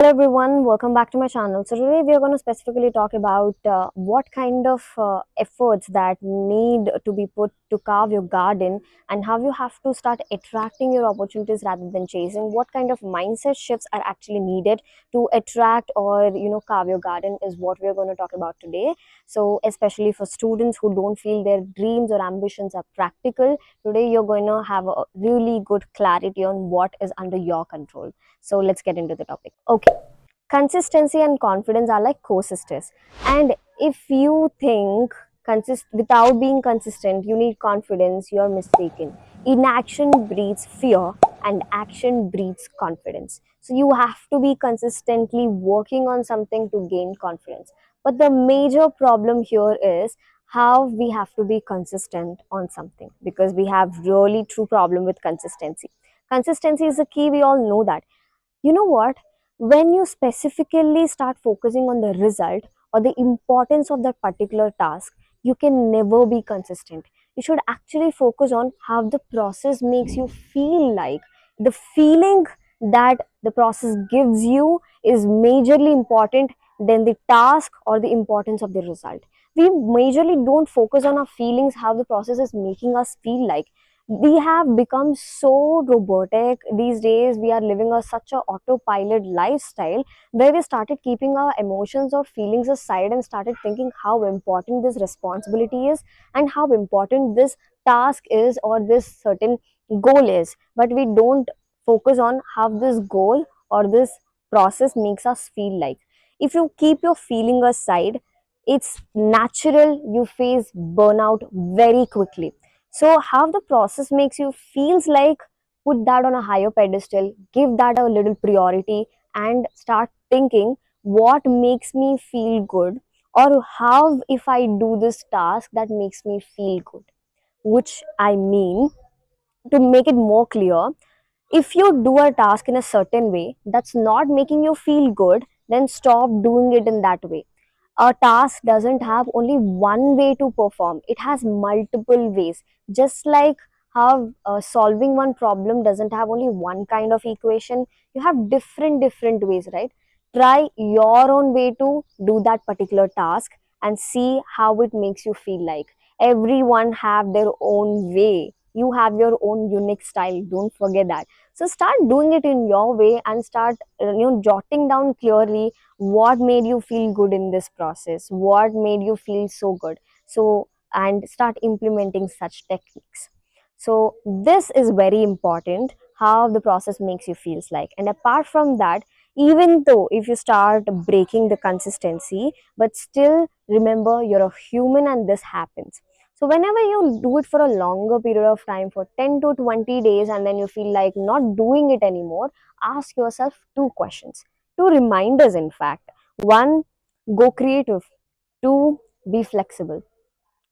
Hello everyone, welcome back to my channel. So today we are going to specifically talk about what kind of efforts that need to be put to carve your garden, and how you have to start attracting your opportunities rather than chasing. What kind of mindset shifts are actually needed to attract or carve your garden is what we are going to talk about today. So especially for students who don't feel their dreams or ambitions are practical, today you're going to have a really good clarity on what is under your control. So let's get into the topic. Okay, consistency and confidence are like co-sisters. And if you think without being consistent, you need confidence, you're mistaken. Inaction breeds fear, and action breeds confidence. So you have to be consistently working on something to gain confidence. But the major problem here is how we have to be consistent on something, because we have really true problem with consistency. Consistency is the key, we all know that. You know what? When you specifically start focusing on the result or the importance of that particular task, you can never be consistent. You should actually focus on how the process makes you feel like. The feeling that the process gives you is majorly important than the task or the importance of the result. We majorly don't focus on our feelings, how the process is making us feel like. We have become so robotic these days. We are living such a autopilot lifestyle where we started keeping our emotions or feelings aside and started thinking how important this responsibility is and how important this task is or this certain goal is, but we don't focus on how this goal or this process makes us feel like. If you keep your feeling aside, it's natural you face burnout very quickly. So how the process makes you feels like, put that on a higher pedestal, give that a little priority, and start thinking what makes me feel good, or how if I do this task that makes me feel good. Which I mean, to make it more clear, if you do a task in a certain way that's not making you feel good, then stop doing it in that way. A task doesn't have only one way to perform, it has multiple ways. Just like how solving one problem doesn't have only one kind of equation, you have different ways, right? Try your own way to do that particular task and see how it makes you feel like. Everyone have their own way, you have your own unique style, don't forget that. So start doing it in your way and start jotting down clearly what made you feel good in this process, what made you feel so good. So and start implementing such techniques. So this is very important, how the process makes you feels like. And apart from that, even though if you start breaking the consistency, but still remember you're a human and this happens. So whenever you do it for a longer period of time, for 10 to 20 days, and then you feel like not doing it anymore, ask yourself two questions, two reminders in fact. One, go creative. Two, be flexible.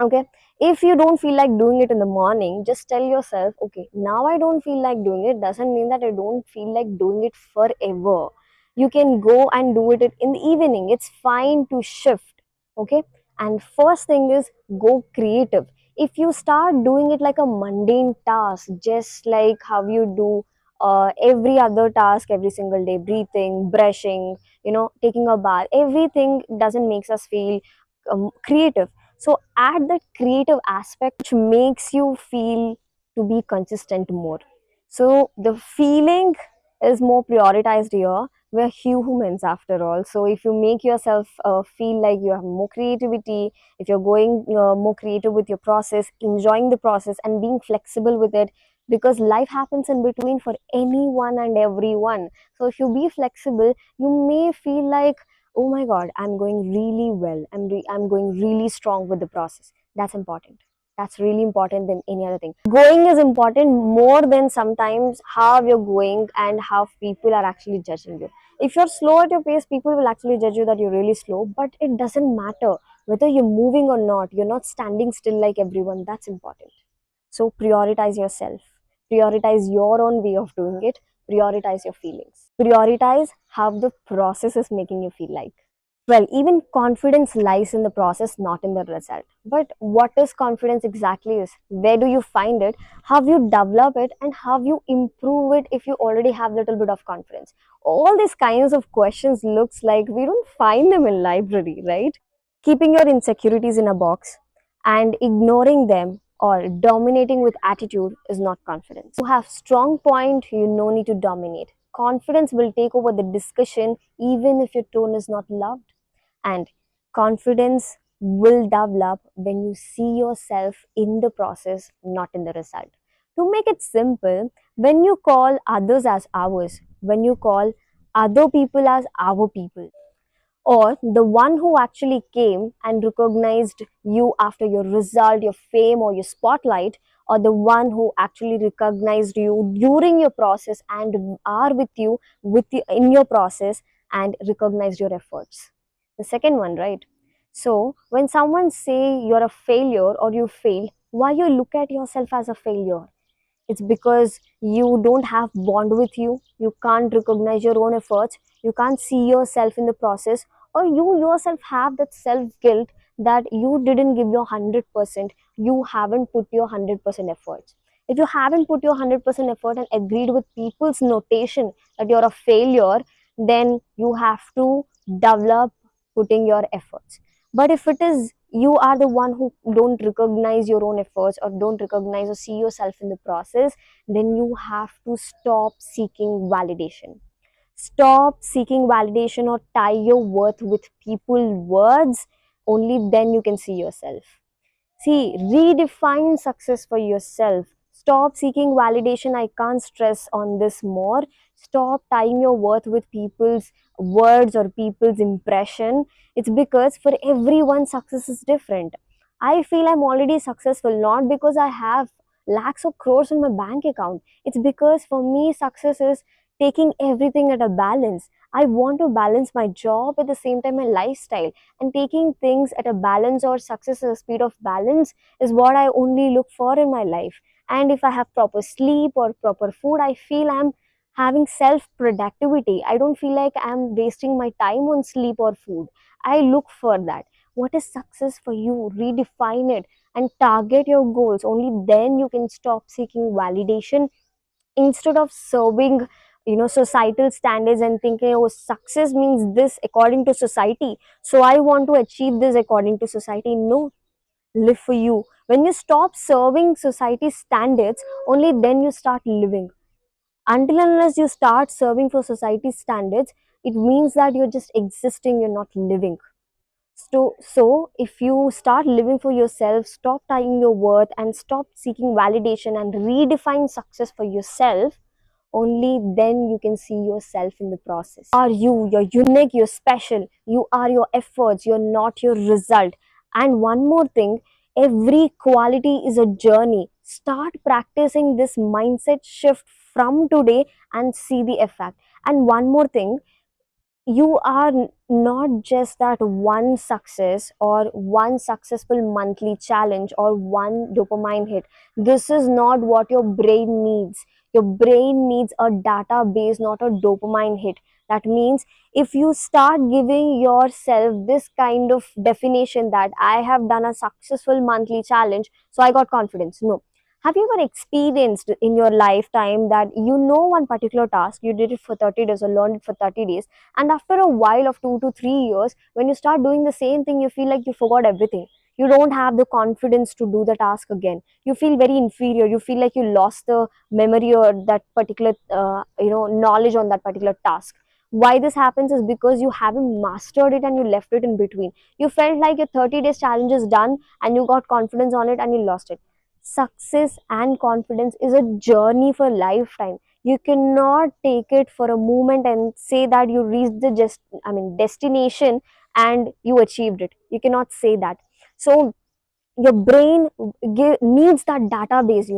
Okay, if you don't feel like doing it in the morning, just tell yourself, okay, now I don't feel like doing it, doesn't mean that I don't feel like doing it forever. You can go and do it in the evening, it's fine to shift. Okay, and first thing is, go creative. If you start doing it like a mundane task, just like how you do every other task every single day, breathing, brushing, taking a bath, everything doesn't makes us feel creative. So add that creative aspect which makes you feel to be consistent more. So the feeling is more prioritized here. We're humans after all. So if you make yourself feel like you have more creativity, if you're going more creative with your process, enjoying the process and being flexible with it, because life happens in between for anyone and everyone. So if you be flexible, you may feel like, oh my god, I'm going really well, I'm going really strong with the process. That's important, that's really important than any other thing. Going is important more than sometimes how you're going and how people are actually judging you. If you're slow at your pace, people will actually judge you that you're really slow, but it doesn't matter whether you're moving or not, you're not standing still like everyone. That's important. So prioritize yourself, prioritize your own way of doing it, prioritize your feelings, prioritize how the process is making you feel like. Well, even confidence lies in the process, not in the result. But what is confidence exactly is? Where do you find it? How you develop it, and how you improve it if you already have little bit of confidence? All these kinds of questions looks like we don't find them in library, right? Keeping your insecurities in a box and ignoring them or dominating with attitude is not confidence. You have strong point, you no need to dominate. Confidence will take over the discussion even if your tone is not loud, and confidence will develop when you see yourself in the process, not in the result. To make it simple, when you call others as ours, when you call other people as our people, or the one who actually came and recognized you after your result, your fame, or your spotlight, or the one who actually recognized you during your process and are with you in your process and recognized your efforts. The second one, right? So when someone say you're a failure or you failed, why you look at yourself as a failure? It's because you don't have bond with you can't recognize your own efforts, you can't see yourself in the process, or you yourself have that self guilt that you didn't give your 100%, you haven't put your 100% efforts. If you haven't put your 100% effort and agreed with people's notation that you're a failure, then you have to develop putting your efforts. But if it is you are the one who don't recognize your own efforts or don't recognize or see yourself in the process, then you have to stop seeking validation. Stop seeking validation or tie your worth with people's words. Only then you can see yourself. See, redefine success for yourself. Stop seeking validation. I can't stress on this more. Stop tying your worth with people's words or people's impression. It's because for everyone, success is different. I feel I'm already successful not because I have lakhs of crores in my bank account. It's because for me, success is taking everything at a balance. I want to balance my job at the same time my lifestyle, and taking things at a balance or success at a speed of balance is what I only look for in my life. And if I have proper sleep or proper food, I feel I'm having self productivity. I don't feel like I'm wasting my time on sleep or food. I look for that. What is success for you? Redefine it and target your goals. Only then you can stop seeking validation instead of serving societal standards and thinking, oh, success means this according to society, so I want to achieve this according to society. No, live for you. When you stop serving society's standards, only then you start living. Until unless you start serving for society's standards, it means that you're just existing, you're not living. So if you start living for yourself, stop tying your worth and stop seeking validation and redefine success for yourself, only then you can see yourself in the process. Are you? You're unique, you're special, you are your efforts, you're not your result. And one more thing, every quality is a journey. Start practicing this mindset shift from today and see the effect. And one more thing, you are not just that one success or one successful monthly challenge or one dopamine hit. This is not what your brain needs. Your brain needs a database, not a dopamine hit. That means if you start giving yourself this kind of definition that I have done a successful monthly challenge, so I got confidence. No, have you ever experienced in your lifetime that one particular task, you did it for 30 days or learned it for 30 days, and after a while of 2 to 3 years, when you start doing the same thing, you feel like you forgot everything. You don't have the confidence to do the task again. You feel very inferior. You feel like you lost the memory or that particular knowledge on that particular task. Why this happens is because you haven't mastered it and you left it in between. You felt like your 30 days challenge is done and you got confidence on it and you lost it. Success and confidence is a journey for lifetime. You cannot take it for a moment and say that you reached the destination and you achieved it. You cannot say that. So your brain needs that database.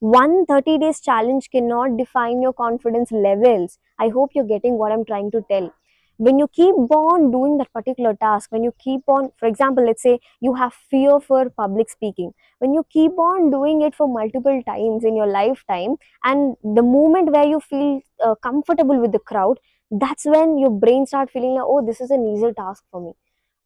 130 days challenge cannot define your confidence levels. I hope you're getting what I'm trying to tell. When you keep on doing that particular task, when you keep on, for example, let's say you have fear for public speaking, when you keep on doing it for multiple times in your lifetime, and the moment where you feel comfortable with the crowd, that's when your brain start feeling like, oh, this is an easy task for me.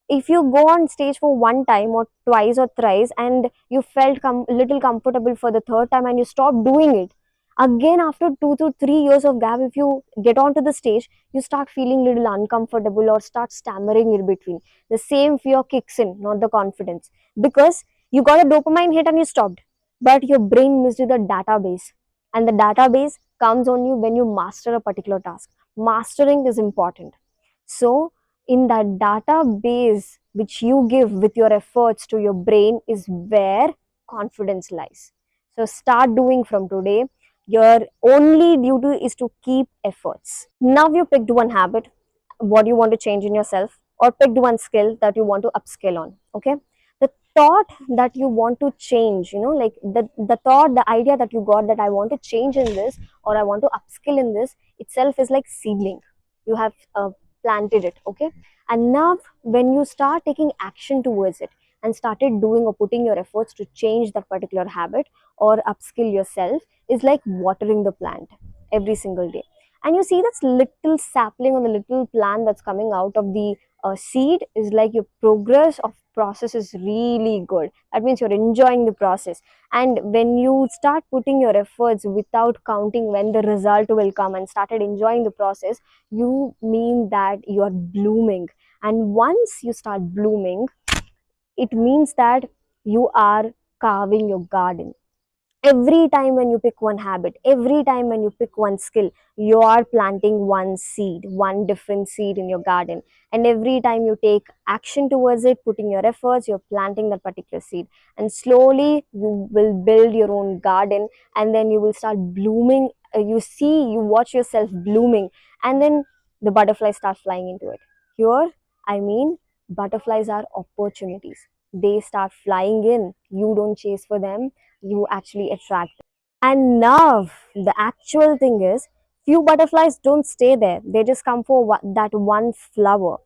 If you go on stage for one time or twice or thrice and you felt little comfortable for the third time and you stop doing it, again after 2 to 3 years of gap, if you get onto the stage, you start feeling little uncomfortable or start stammering in between. The same fear kicks in, not the confidence, because you got a dopamine hit and you stopped, but your brain missed the database, and the database comes on you when you master a particular task. Mastering is important. So in that database which you give with your efforts to your brain is where confidence lies. So start doing from today. Your only duty is to keep efforts. Now you picked one habit, what you want to change in yourself, or picked one skill that you want to upskill on. Okay. The thought that you want to change, like the thought, the idea that you got that I want to change in this or I want to upskill in this itself is like seedling. You have planted it. Okay. And now when you start taking action towards it and started doing or putting your efforts to change that particular habit or upskill yourself, is like watering the plant every single day. And you see that little sapling or the little plant that's coming out of the seed is like your progress of process is really good. That means you're enjoying the process. And when you start putting your efforts without counting when the result will come and started enjoying the process, you mean that you are blooming. And once you start blooming, it means that you are carving your garden. Every time when you pick one habit, every time when you pick one skill, you are planting one seed, one different seed in your garden. And every time you take action towards it, putting your efforts, you're planting that particular seed. And slowly you will build your own garden, and then you will start blooming. You watch yourself blooming, and then the butterflies start flying into it. Here, I mean, butterflies are opportunities. They start flying in. You don't chase for them, you actually attract them. And now the actual thing is, few butterflies don't stay there. They just come for that one flower,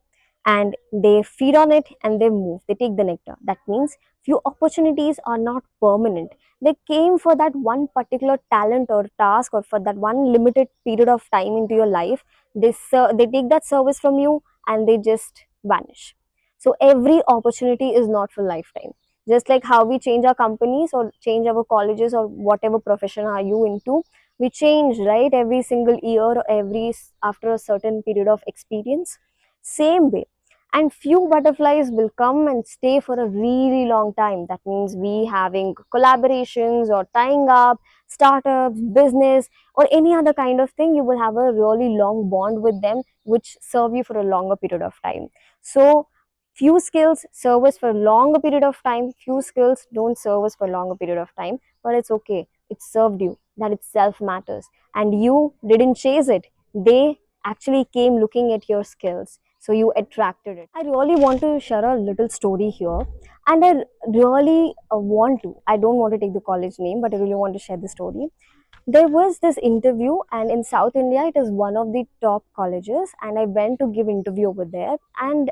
and they feed on it and they move. They take the nectar. That means few opportunities are not permanent. They came for that one particular talent or task or for that one limited period of time into your life. They take that service from you and they just vanish. So every opportunity is not for lifetime. Just like how we change our companies or change our colleges or whatever profession are you into, we change, right, every single year or after a certain period of experience. Same way. And few butterflies will come and stay for a really long time. That means we having collaborations or tying up startups, business, or any other kind of thing, you will have a really long bond with them which serve you for a longer period of time. So few skills serve us for a longer period of time, few skills don't serve us for a longer period of time, but it's okay. It served you. That itself matters. And you didn't chase it. They actually came looking at your skills. So you attracted it. I really want to share a little story here. And I really want to. I don't want to take the college name, but I really want to share the story. There was this interview, and in South India it is one of the top colleges, and I went to give interview over there. And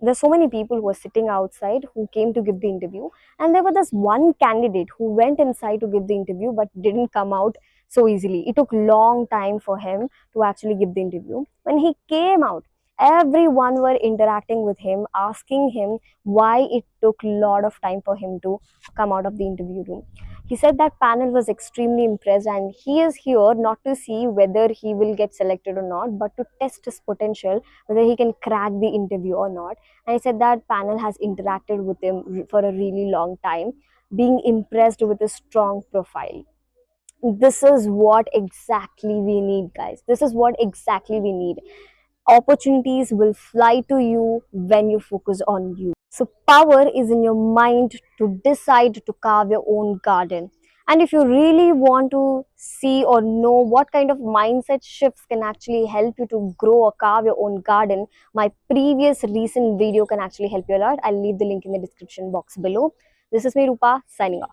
there's so many people who were sitting outside who came to give the interview, and there was this one candidate who went inside to give the interview but didn't come out so easily. It took long time for him to actually give the interview. When he came out, everyone were interacting with him, asking him why it took a lot of time for him to come out of the interview room. He said that panel was extremely impressed, and he is here not to see whether he will get selected or not, but to test his potential, whether he can crack the interview or not. And he said that panel has interacted with him for a really long time, being impressed with his strong profile. This is what exactly we need, guys. This is what exactly we need. Opportunities will fly to you when you focus on you. So, power is in your mind to decide to carve your own garden. And if you really want to see or know what kind of mindset shifts can actually help you to grow or carve your own garden, my previous recent video can actually help you a lot. I'll leave the link in the description box below. This is me, Rupa, signing off.